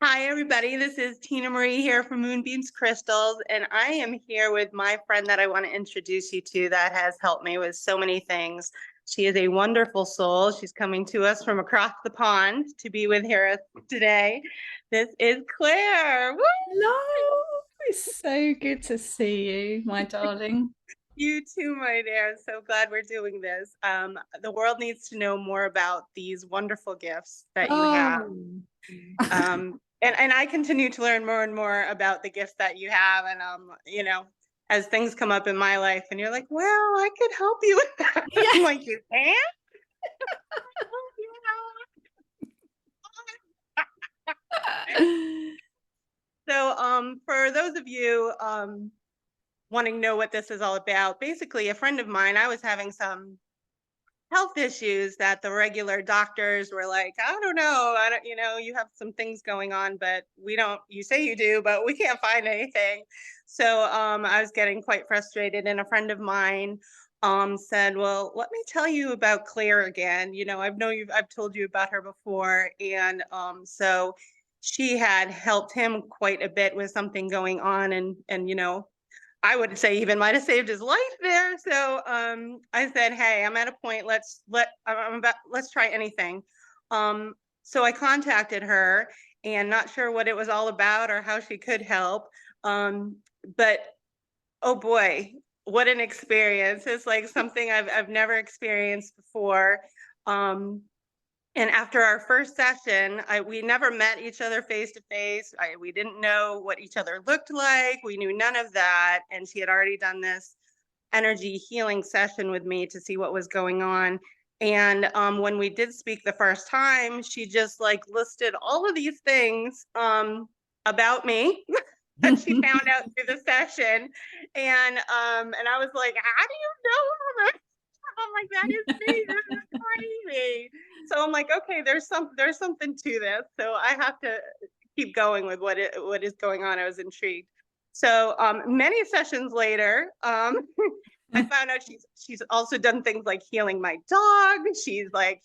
Hi, everybody. This is Tina Marie here from Moonbeams Crystals, and I am here with my friend that I want to introduce you to that has helped me with so many things. She is a wonderful soul. She's coming to us from across the pond to be with here today. This is Claire. Woo! Hello, it's so good to see you, my darling. You too, my dear. So glad we're doing this. The world needs to know more about these wonderful gifts that you have. Oh, And I continue to learn more and more about the gifts that you have. And, as things come up in my life and you're like, well, I could help you with that. yeah. I'm like, you can? So, for those of you wanting to know what this is all about, basically, a friend of mine, I was having some health issues that the regular doctors were like, I don't know, you have some things going on, but we don't, you say you do, but we can't find anything. So I was getting quite frustrated, and a friend of mine said, well, let me tell you about Claire again. I've told you about her before. And so she had helped him quite a bit with something going on, and I would say even might have saved his life there. So I said, "Hey, I'm at a point. Let's try anything." So I contacted her, and not sure what it was all about or how she could help. But oh boy, what an experience! It's like something I've never experienced before. Um, and after our first session, we never met each other face to face. We didn't know what each other looked like. We knew none of that. And she had already done this energy healing session with me to see what was going on. And when we did speak the first time, she just like listed all of these things about me that she found out through the session. And I was like, how do you know all this? I'm like, that is me. This is crazy. So I'm like, okay, there's something to this. So I have to keep going with what is going on. I was intrigued. So many sessions later, I found out she's also done things like healing my dog. She's like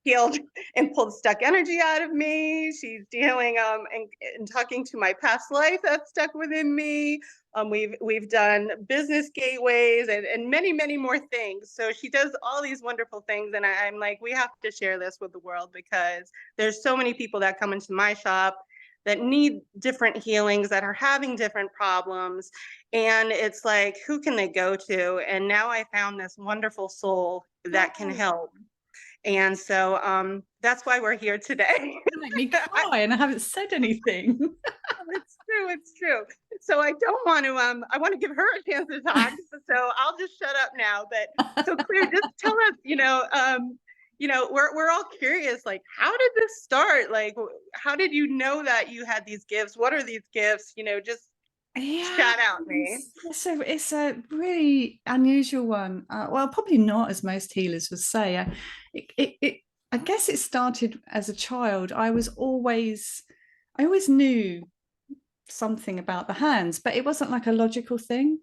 healed and pulled stuck energy out of me. She's dealing and talking to my past life that's stuck within me. We've done business gateways and many more things. So she does all these wonderful things, and I'm like, we have to share this with the world because there's so many people that come into my shop that need different healings, that are having different problems, and it's like, who can they go to? And now I found this wonderful soul that can Oh, help. And so that's why we're here today. you make me cry, and I haven't said anything. It's true. It's true. So I don't want to. I want to give her a chance to talk. So I'll just shut up now. But so Claire, just tell us. We're all curious. Like, how did this start? Like, how did you know that you had these gifts? What are these gifts? Just Yeah, shout out me. it's a really unusual one. Well, probably not as most healers would say. I guess it started as a child. I always knew something about the hands, but it wasn't like a logical thing.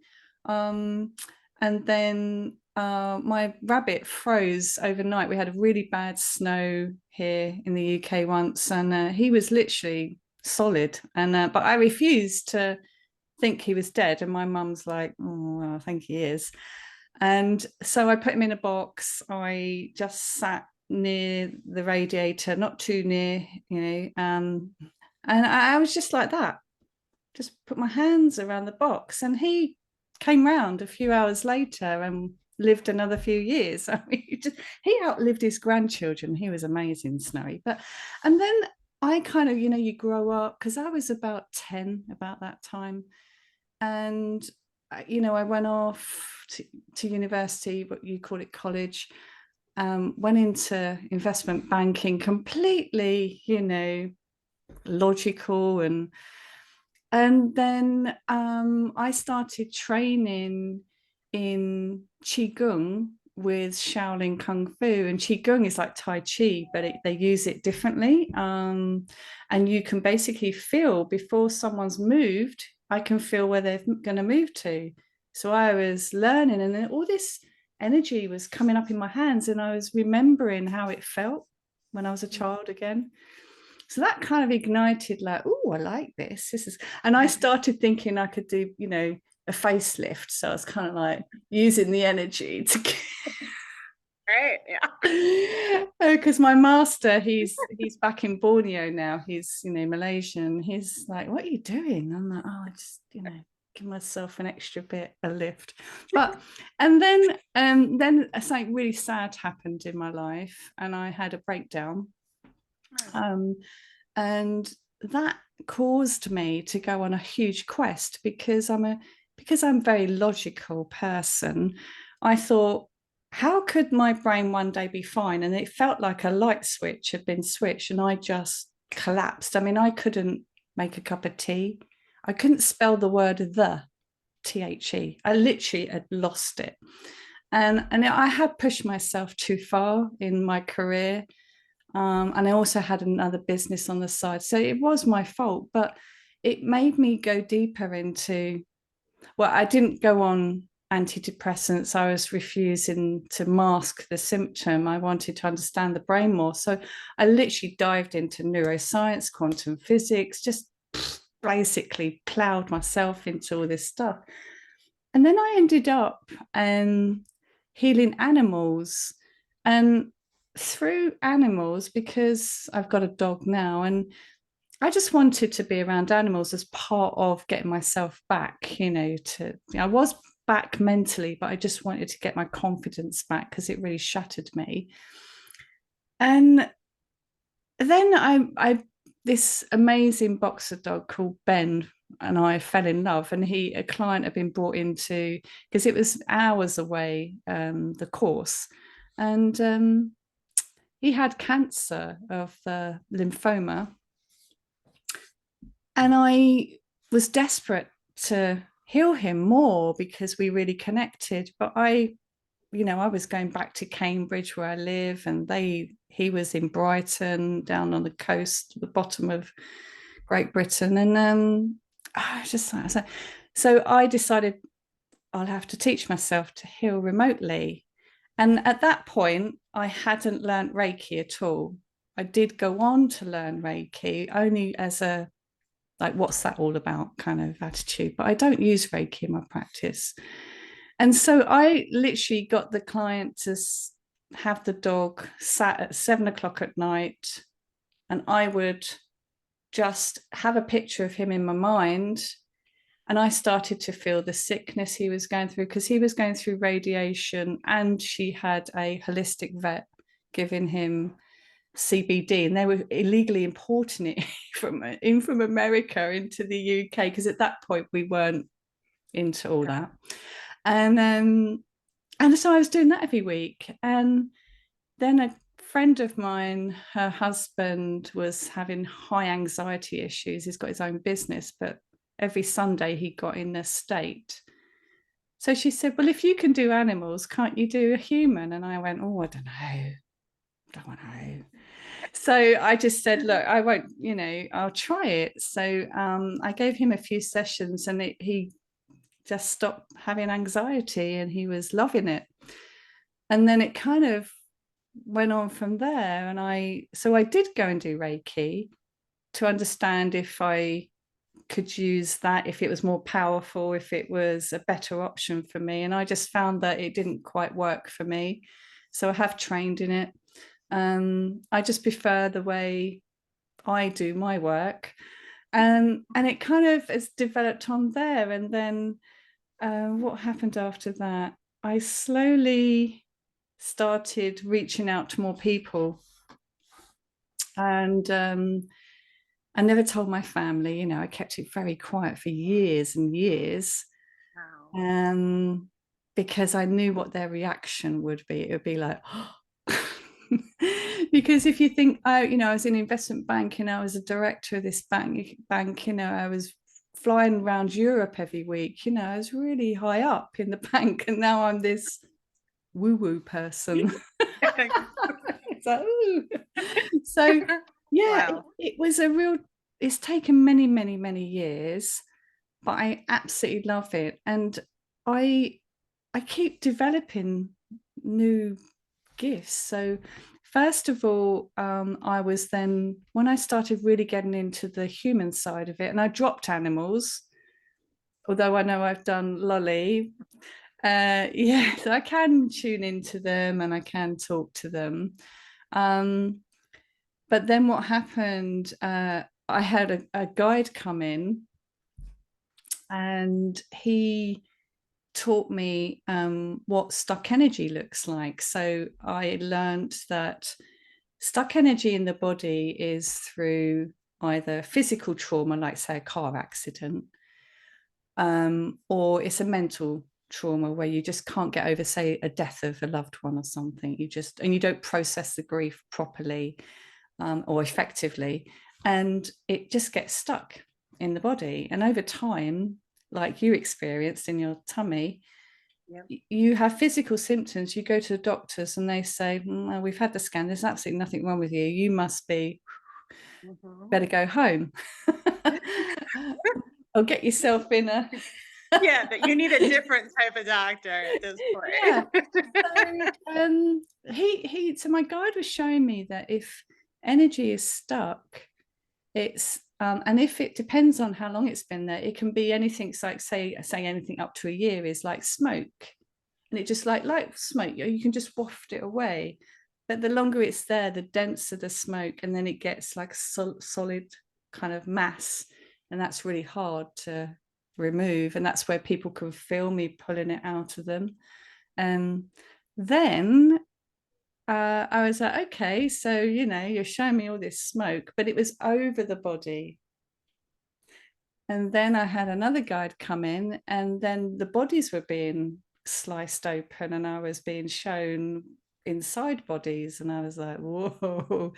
And then my rabbit froze overnight. We had a really bad snow here in the UK once, and he was literally solid. And but I refused to think he was dead, and my mum's like, "Oh, well, I think he is." And so I put him in a box. I just sat near the radiator, not too near, and I was just like that, just put my hands around the box, and he came round a few hours later and lived another few years. I mean, he outlived his grandchildren. He was amazing, Snowy. And then I kind of, you grow up, because I was about 10 about that time. And, I went off to university, what you call it, college, went into investment banking, completely, logical, and then I started training in Qigong with Shaolin Kung Fu. And Qigong is like Tai Chi, but they use it differently. And you can basically feel before someone's moved, I can feel where they're going to move to. So I was learning, and then all this energy was coming up in my hands, and I was remembering how it felt when I was a child again. So that kind of ignited like, oh, I like this. This is, and I started thinking I could do, you know, a facelift. So I was kind of like using the energy to Right. Yeah. because my master, he's back in Borneo now. He's, you know, Malaysian. He's like, what are you doing? I'm like, oh, I just, you know, give myself an extra bit a lift. But and then something really sad happened in my life, and I had a breakdown. Um, and that caused me to go on a huge quest because I'm a very logical person. I thought, how could my brain one day be fine? And it felt like a light switch had been switched and I just collapsed. I mean, I couldn't make a cup of tea. I couldn't spell the word the. I literally had lost it. And I had pushed myself too far in my career. And I also had another business on the side. So it was my fault, but it made me go deeper into, well, I didn't go on antidepressants. I was refusing to mask the symptom. I wanted to understand the brain more. So I literally dived into neuroscience, quantum physics, just basically plowed myself into all this stuff. And then I ended up healing animals. And through animals, because I've got a dog now, and I just wanted to be around animals as part of getting myself back, you know, I was back mentally, but I just wanted to get my confidence back because it really shattered me. And then I this amazing boxer dog called Ben and I fell in love, and a client had been brought into, because it was hours away, the course, and he had cancer of the lymphoma, and I was desperate to heal him more because we really connected. But I was going back to Cambridge where I live, and he was in Brighton, down on the coast, the bottom of Great Britain, and I was just like, so I decided I'll have to teach myself to heal remotely. And at that point, I hadn't learned Reiki at all. I did go on to learn Reiki only as a, like, what's that all about kind of attitude, but I don't use Reiki in my practice. And so I literally got the client to have the dog sat at 7 o'clock at night, and I would just have a picture of him in my mind. And I started to feel the sickness he was going through, because he was going through radiation, and she had a holistic vet giving him CBD, and they were illegally importing it from America into the UK, because at that point we weren't into all that. And so I was doing that every week. And then a friend of mine, her husband was having high anxiety issues. He's got his own business, but every Sunday he got in a state. So she said, well, if you can do animals, can't you do a human? And I went, oh, I don't know. So I just said, look, I won't, I'll try it. So I gave him a few sessions, and he just stopped having anxiety, and he was loving it. And then it kind of went on from there. And so I did go and do Reiki to understand if I could use that, if it was more powerful, if it was a better option for me. And I just found that it didn't quite work for me. So I have trained in it. I just prefer the way I do my work. And it kind of has developed on there. And then what happened after that? I slowly started reaching out to more people. And I never told my family, I kept it very quiet for years and years. Wow. Because I knew what their reaction would be. It would be like, oh. Because if you think, I was in investment banking, I was a director of this bank, I was flying around Europe every week, I was really high up in the bank, and now I'm this woo-woo person. It's like, ooh. So yeah, wow. It's taken many, many, many years, but I absolutely love it. And I keep developing new gifts. So first of all, I was then, when I started really getting into the human side of it, and I dropped animals, although I know I've done lolly. Yeah, so I can tune into them and I can talk to them. But then what happened, I had a guide come in, and he taught me what stuck energy looks like. So I learned that stuck energy in the body is through either physical trauma, like say a car accident, or it's a mental trauma where you just can't get over, say, a death of a loved one or something. And you don't process the grief properly, or effectively, and it just gets stuck in the body. And over time, like you experienced in your tummy, Yep. you have physical symptoms. You go to the doctors and they say, well, we've had the scan, there's absolutely nothing wrong with you, you must be better go home. Or get yourself in a Yeah, that you need a different type of doctor at this yeah. point. So so my guide was showing me that if energy is stuck, it's and if it depends on how long it's been there, it can be anything, like say anything up to a year is like smoke, and it just like smoke, you can just waft it away. But the longer it's there, the denser the smoke, and then it gets like solid kind of mass, and that's really hard to remove. And that's where people can feel me pulling it out of them. And then I was like, okay, so you're showing me all this smoke, but it was over the body. And then I had another guide come in, and then the bodies were being sliced open, and I was being shown inside bodies, and I was like, whoa.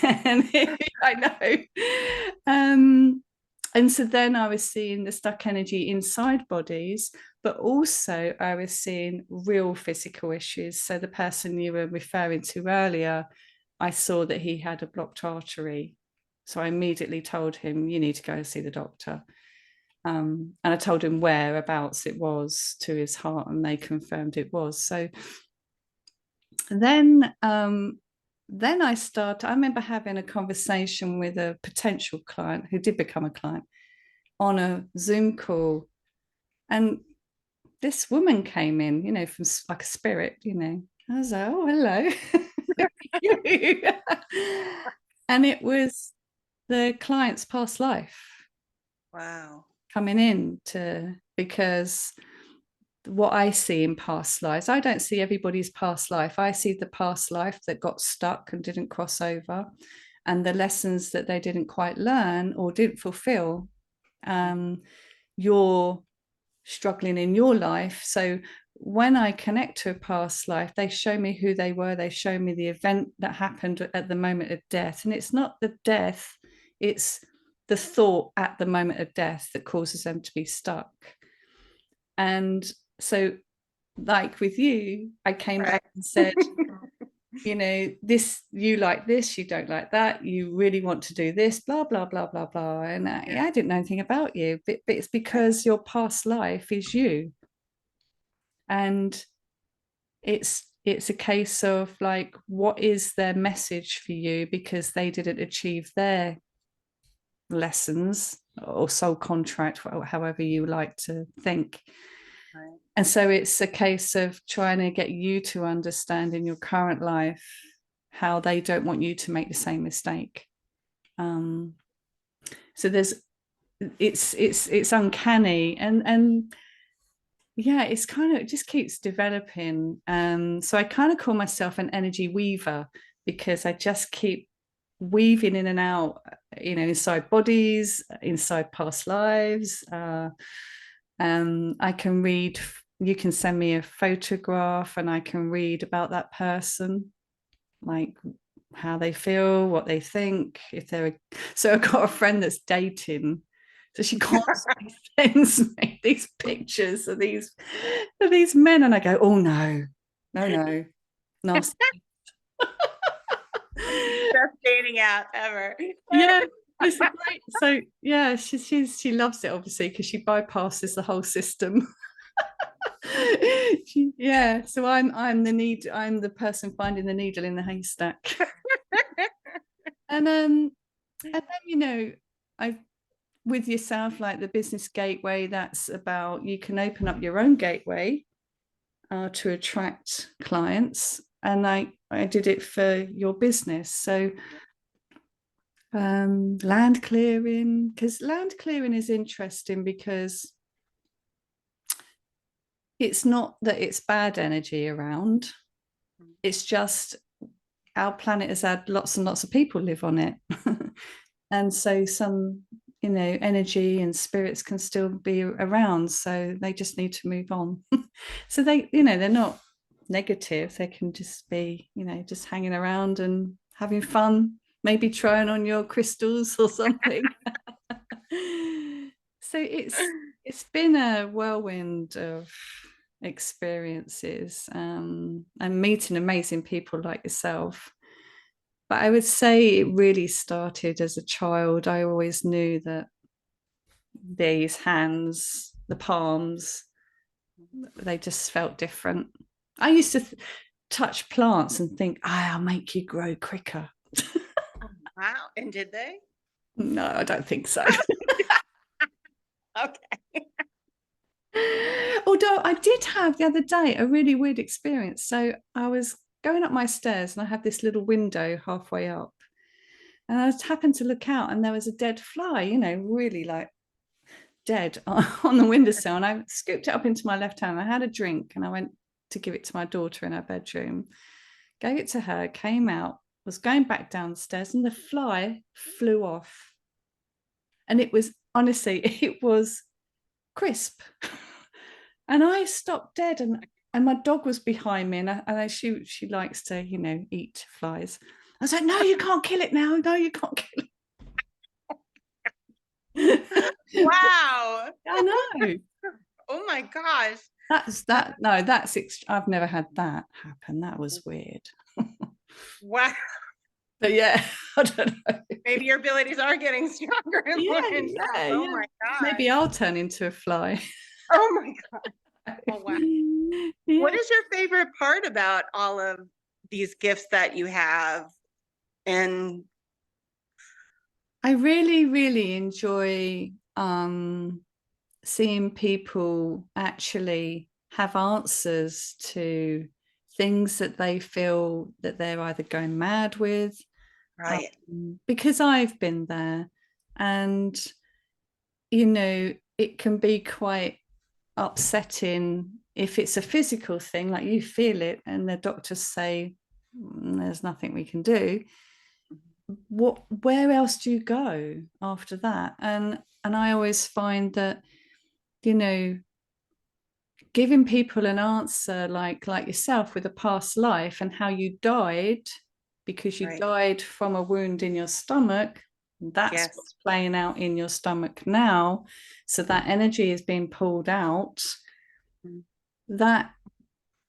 And I know. And so then I was seeing the stuck energy inside bodies, but also I was seeing real physical issues. So the person you were referring to earlier, I saw that he had a blocked artery. So I immediately told him, you need to go and see the doctor. And I told him whereabouts it was to his heart, and they confirmed it was. So then I remember having a conversation with a potential client who did become a client on a Zoom call. And this woman came in, from like a spirit, I was like, oh, hello. And it was the client's past life. Wow. Coming in because what I see in past lives, I don't see everybody's past life. I see the past life that got stuck and didn't cross over, and the lessons that they didn't quite learn or didn't fulfill. You're struggling in your life. So when I connect to a past life, they show me who they were. They show me the event that happened at the moment of death. And it's not the death, it's the thought at the moment of death that causes them to be stuck. And so, like with you, I came back and said, this, you like this, you don't like that, you really want to do this, blah, blah, blah, blah, blah. And I didn't know anything about you, but it's because your past life is you. And it's a case of like, what is their message for you, because they didn't achieve their lessons or soul contract, however you like to think. Right. And so it's a case of trying to get you to understand in your current life how they don't want you to make the same mistake. So it's uncanny, and yeah, it's kind of, it just keeps developing. So I kind of call myself an energy weaver, because I just keep weaving in and out, inside bodies, inside past lives. I can read, you can send me a photograph and I can read about that person, like how they feel, what they think, if they're so I've got a friend that's dating, so she constantly sends me these pictures of these men, and I go, oh no, nasty. Best dating app ever. Yeah, it's great. So yeah, she loves it, obviously, because she bypasses the whole system. Yeah, so I'm the person finding the needle in the haystack. And then I with yourself, like the business gateway, that's about you can open up your own gateway to attract clients. And I did it for your business. So land clearing, because land clearing is interesting because it's not that it's bad energy around. It's just our planet has had lots and lots of people live on it. And so some energy and spirits can still be around, so they just need to move on. So they're not negative, they can just be just hanging around and having fun, maybe trying on your crystals or something. So it's been a whirlwind of experiences, and meeting amazing people like yourself. But I would say it really started as a child. I always knew that these hands, the palms, they just felt different. I used to touch plants and think, I'll make you grow quicker. Wow. And did they? No, I don't think so. Okay. Although I did have the other day a really weird experience. So I was going up my stairs and I had this little window halfway up. And I happened to look out and there was a dead fly, really like dead on the windowsill. And I scooped it up into my left hand. I had a drink and I went to give it to my daughter in her bedroom, gave it to her, came out, was going back downstairs, and the fly flew off. And it was honestly, it was crisp. And I stopped dead, and my dog was behind me, and she likes to eat flies. I was like, no, you can't kill it now. No, you can't kill it. Wow. I know. Oh my gosh. I've never had that happen. That was weird. Wow. But yeah, I don't know. Maybe your abilities are getting stronger and more Yeah, intense. yeah, Oh yeah. my gosh. Maybe I'll turn into a fly. Oh my God. Oh wow. What Yeah. is your favorite part about all of these gifts that you have? And I really, really enjoy seeing people actually have answers to things that they feel that they're either going mad with, right. because I've been there, and it can be quite upsetting if it's a physical thing, like you feel it and the doctors say there's nothing we can do. Where else do you go after that? And I always find that you know giving people an answer like yourself with a past life and how you died because you Right. died from a wound in your stomach, that's Yes. what's playing out in your stomach now, so that energy is being pulled out. Mm. That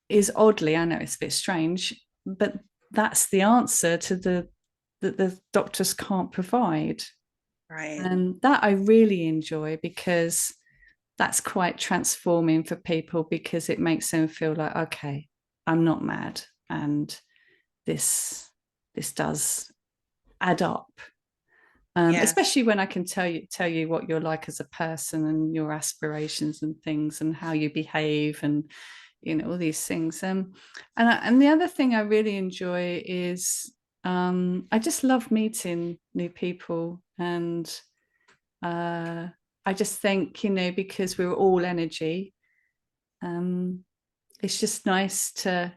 is, oddly, I know it's a bit strange, but that's the answer to that the doctors can't provide. Right. And that I really enjoy, because that's quite transforming for people, because it makes them feel like, okay, I'm not mad, and this does add up. Yes. Especially when I can tell you what you're like as a person and your aspirations and things and how you behave, and all these things. And the other thing I really enjoy is I just love meeting new people, and uh, I just think because we're all energy, it's just nice to,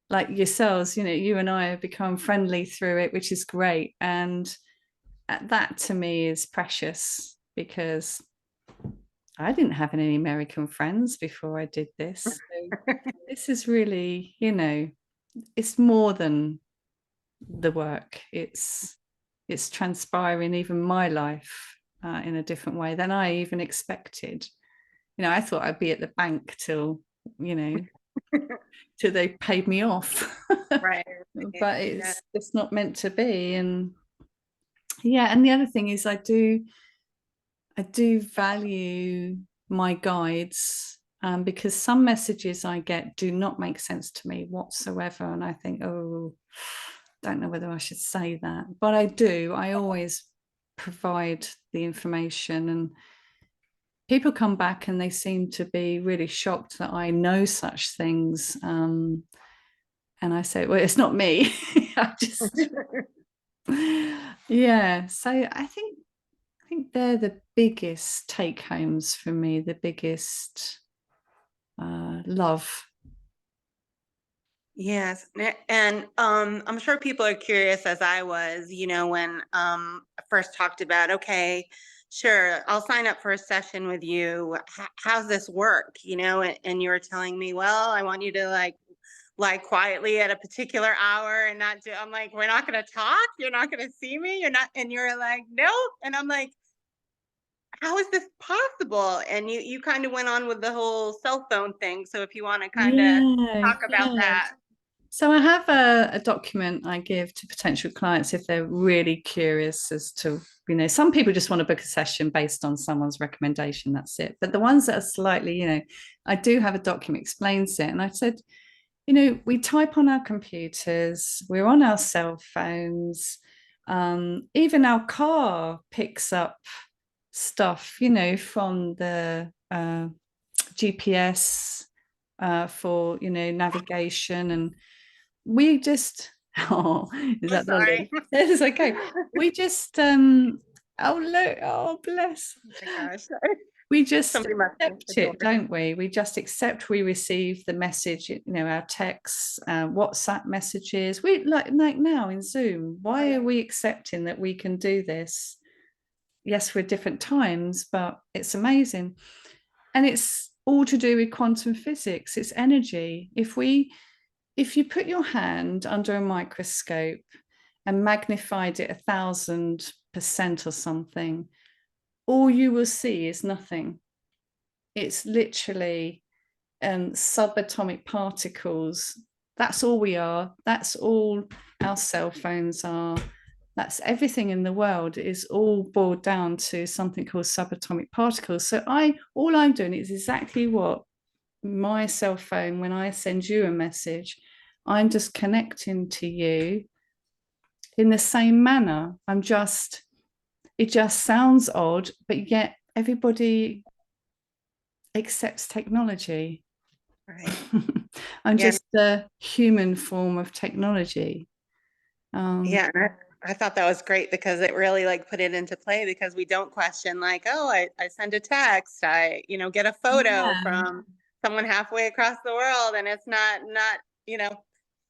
like yourselves, you and I have become friendly through it, which is great. And that to me is precious, because I didn't have any American friends before I did this. So this is really, it's more than the work. It's transpiring even my life in a different way than I even expected. I thought I'd be at the bank till, till they paid me off. Right. But Yeah. it's not meant to be. And yeah, and the other thing is I do value my guides, because some messages I get do not make sense to me whatsoever. And I think, oh, don't know whether I should say that, but I do. I always provide the information, and people come back and they seem to be really shocked that I know such things. And I say, well, it's not me. I just, yeah. So I think they're the biggest take homes for me, the biggest love. Yes, and I'm sure people are curious, as I was, when I first talked about, okay, sure, I'll sign up for a session with you. How's this work? And you were telling me, well, I want you to like lie quietly at a particular hour and not do. I'm like, we're not going to talk. You're not going to see me. You're not. And you're like, nope. And I'm like, how is this possible? And you kind of went on with the whole cell phone thing. So if you want to kind of Yeah, talk about yeah. that. So I have a document I give to potential clients if they're really curious as to, some people just want to book a session based on someone's recommendation, that's it. But the ones that are slightly, I do have a document explains it. And I said, we type on our computers, we're on our cell phones, even our car picks up stuff, from the GPS for, navigation, and we just is I'm that sorry. Lolly? It's okay. We just oh look, oh bless. Oh my gosh. We just Somebody must be at the accept door. it, don't we? We just accept we receive the message, our texts, WhatsApp messages. We like now in Zoom. Why are we accepting that we can do this? Yes, we're different times, but it's amazing. And it's all to do with quantum physics. It's energy. If you put your hand under a microscope and magnified it 1,000% or something, all you will see is nothing. It's literally subatomic particles. That's all we are. That's all our cell phones are. That's everything in the world is all boiled down to something called subatomic particles. So all I'm doing is exactly what my cell phone, when I send you a message, I'm just connecting to you in the same manner. It just sounds odd, but yet everybody accepts technology. Right. I'm Yeah. just a human form of technology. Yeah. I thought that was great because it really like put it into play, because we don't question like, oh, I send a text, I, get a photo Yeah. from someone halfway across the world, and it's not,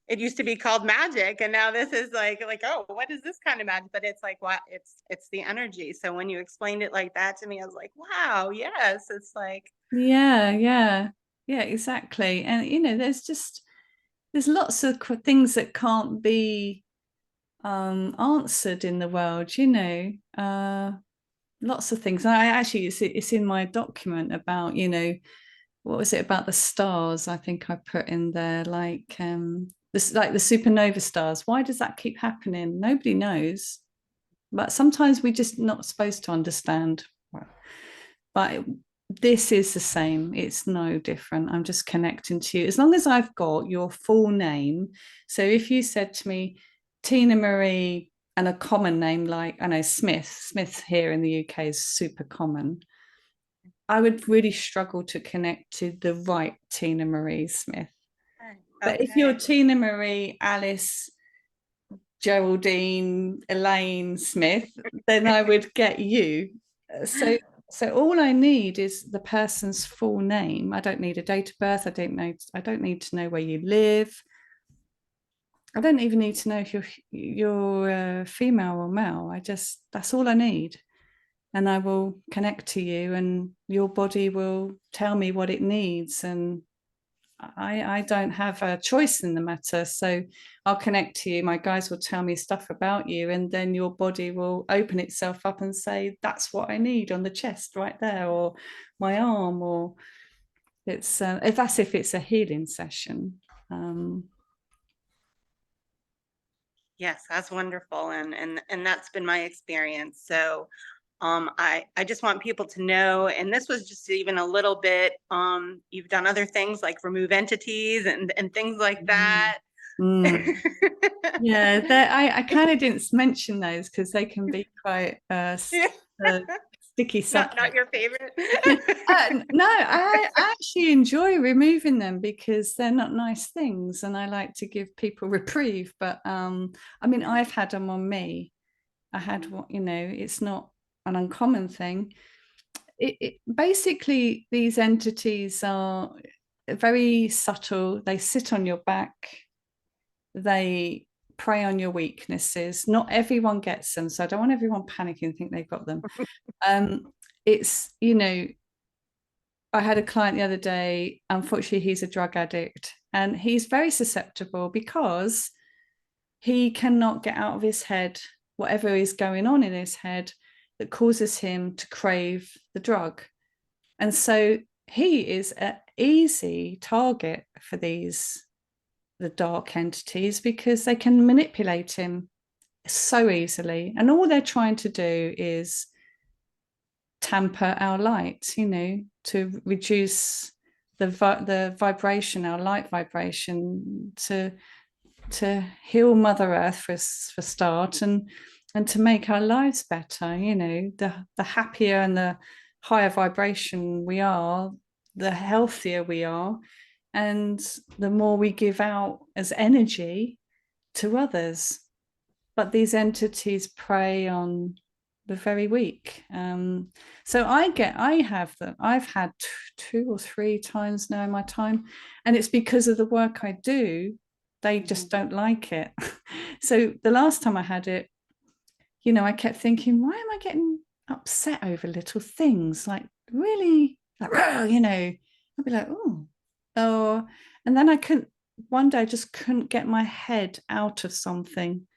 it used to be called magic, and now this is like, oh, what is this kind of magic? But it's like, what? It's the energy. So when you explained it like that to me, I was like, wow, yes, it's like, Yeah, exactly. And there's lots of things that can't be answered in the world, lots of things. I actually, it's in my document about, what was it about the stars? I think I put in there like the supernova stars. Why does that keep happening? Nobody knows, but sometimes we're just not supposed to understand. But this is the same. It's no different. I'm just connecting to you. As long as I've got your full name. So if you said to me, Tina Marie, and a common name like, I know, Smith here in the UK is super common, I would really struggle to connect to the right Tina Marie Smith. But if you're okay. Tina Marie, Alice, Geraldine, Elaine Smith, then I would get you. So all I need is the person's full name. I don't need a date of birth. I don't need to know where you live. I don't even need to know if you're female or male. That's all I need. And I will connect to you, and your body will tell me what it needs. And I don't have a choice in the matter. So I'll connect to you. My guys will tell me stuff about you, and then your body will open itself up and say, that's what I need on the chest right there, or my arm, or if it's a healing session. Yes, that's wonderful. And that's been my experience. So I just want people to know, and this was just even a little bit, you've done other things like remove entities and things like that. Mm. Yeah, I kind of didn't mention those because they can be quite sticky Not subject. your favorite. No, I actually enjoy removing them because they're not nice things, and I like to give people reprieve. But I mean, I've had them on me. I had what, you know, it's not an uncommon thing. Basically, these entities are very subtle. They sit on your back. They prey on your weaknesses. Not everyone gets them, so I don't want everyone panicking and think they've got them. It's, you know, I had a client the other day. Unfortunately, he's a drug addict, and he's very susceptible because he cannot get out of his head whatever is going on in his head that causes him to crave the drug. And so he is an easy target for the dark entities because they can manipulate him so easily. And all they're trying to do is tamper our light, you know, to reduce the vibration, our light vibration, to heal Mother Earth for start, and to make our lives better. You know, the happier and the higher vibration we are, the healthier we are, and the more we give out as energy to others. But these entities prey on the very weak. So I have them. I've had two or three times now in my time, and it's because of the work I do. They just don't like it. So the last time I had it, you know, I kept thinking, why am I getting upset over little things? Like really, like, you know, I'd be like, oh, and then I couldn't. One day, I just couldn't get my head out of something.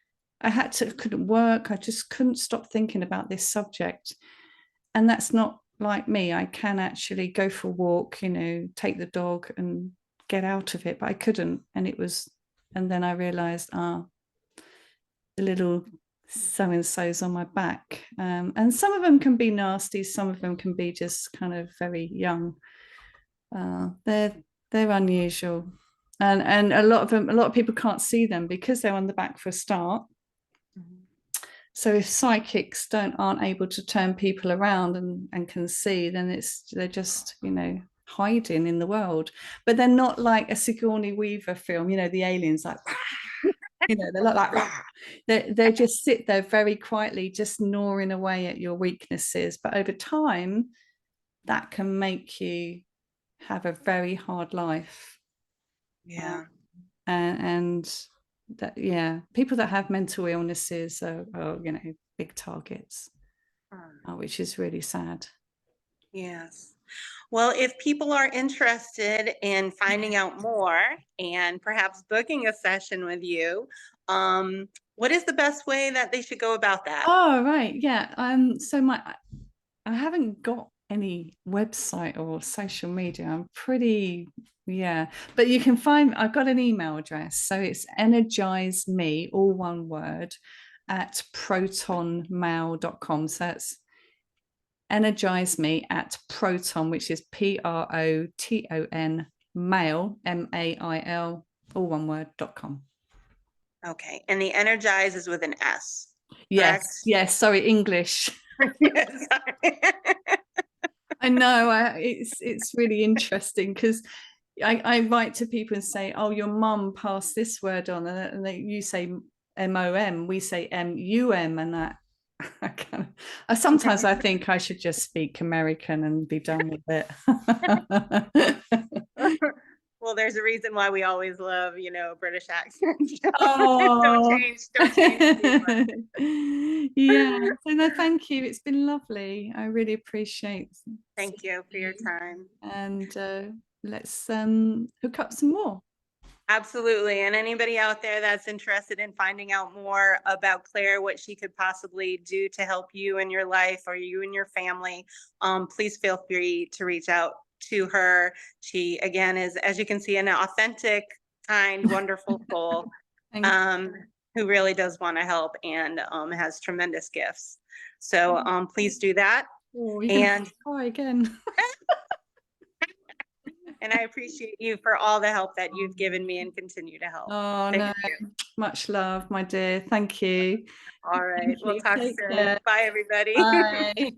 Couldn't work. I just couldn't stop thinking about this subject. And that's not like me. I can actually go for a walk, you know, take the dog and get out of it, but I couldn't. And then I realized, the little so-and-so's on my back. And some of them can be nasty. Some of them can be just kind of very young. They're unusual. And a lot of people can't see them because they're on the back for a start. So if psychics aren't able to turn people around and can see, then they're just, you know, hiding in the world. But they're not like a Sigourney Weaver film, you know, the aliens like, you know, they're not like, they just sit there very quietly, just gnawing away at your weaknesses. But over time, that can make you have a very hard life. Yeah. And that, yeah, people that have mental illnesses are, you know, big targets, which is really sad. Yes. Well, if people are interested in finding out more and perhaps booking a session with you, what is the best way that they should go about that? Oh, right. Yeah. So I haven't got any website or social media. I'm pretty, yeah. But you can find, I've got an email address. So it's energiseme, all one word, at protonmail.com. So that's energiseme at proton, which is PROTON mail, MAIL, all one word.com. Okay. And the energize is with an S. Yes. Correct? Yes. Sorry, English. Yes. I know. It's really interesting because I write to people and say, "Oh, your mum passed this word on," and you say MOM, we say MUM, and that. Sometimes I think I should just speak American and be done with it. Well, there's a reason why we always love, you know, British accents. Don't Oh, change. Don't change. yeah. So no, thank you. It's been lovely. I really appreciate. Thank you for your time. And let's hook up some more. Absolutely. And anybody out there that's interested in finding out more about Claire, what she could possibly do to help you in your life or you and your family, please feel free to reach out to her. She, again, is, as you can see, an authentic, kind, wonderful soul. Thank you. who really does want to help and has tremendous gifts. So please do that. Oh, you're going And to cry again. and I appreciate you for all the help that you've given me and continue to help. Oh, Thank no. you. Much love, my dear. Thank you. All right. Thank We'll you. talk Take soon. care. Bye, everybody. Bye.